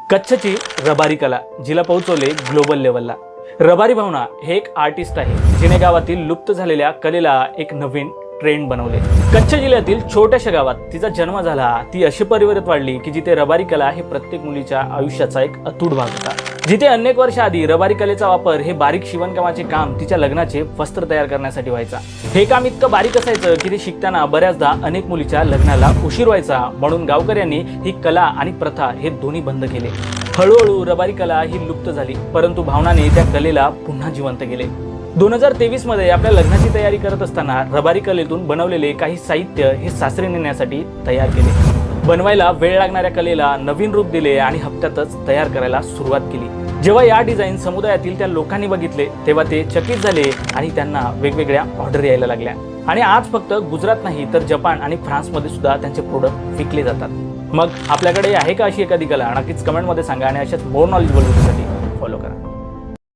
कच्छची रबारी कला जिला पोहोचवले ग्लोबल लेवलला। रबारी भावना हे एक आर्टिस्ट आहे जिने गावातील लुप्त झालेल्या कलेला एक नवीन ट्रेंड बनवले। कच्छ जिल्ह्यातील छोट्याशा गावात तिचा जन्म झाला। ती अशी परिवर्तित वाढली की जिथे रबारी कला हे प्रत्येक मुलीच्या आयुष्याचा एक अतूट भाग होता। जिथे अनेक वर्ष आधी रबारी कलेचा वापर हे बारीक शिवणकामाचे काम तिच्या लग्नाचे वस्त्र तयार करण्यासाठी व्हायचा। हे काम इतकं बारीक असायचं की ते शिकताना बऱ्याचदा अनेक मुलीच्या लग्नाला उशीर व्हायचा, म्हणून गावकऱ्यांनी ही कला आणि प्रथा हे दोन्ही बंद केले। हळूहळू रबारी कला ही लुप्त झाली, परंतु भावनाने त्या कलेला पुन्हा जिवंत केले। 2023 मध्ये आपल्या लग्नाची तयारी करत असताना रबारी कलेतून बनवलेले काही साहित्य हे सासरी नेण्यासाठी तयार केले। बनवायला वेळ लागणाऱ्या कलेला नवीन रूप दिले आणि हप्त्यातच तयार करायला सुरुवात केली। जेव्हा या डिझाईन समुदायातील त्या लोकांनी बघितले तेव्हा ते चकित झाले आणि त्यांना वेगवेगळ्या ऑर्डर यायला लागल्या। आणि आज फक्त गुजरात नाही तर जपान आणि फ्रान्समध्ये सुद्धा त्यांचे प्रोडक्ट विकले जातात। मग आपल्याकडे आहे का अशी एखादी कला? नक्कीच कमेंटमध्ये सांगा आणि अशाच मोर नॉलेजेबल व्हिडिओसाठी फॉलो करा।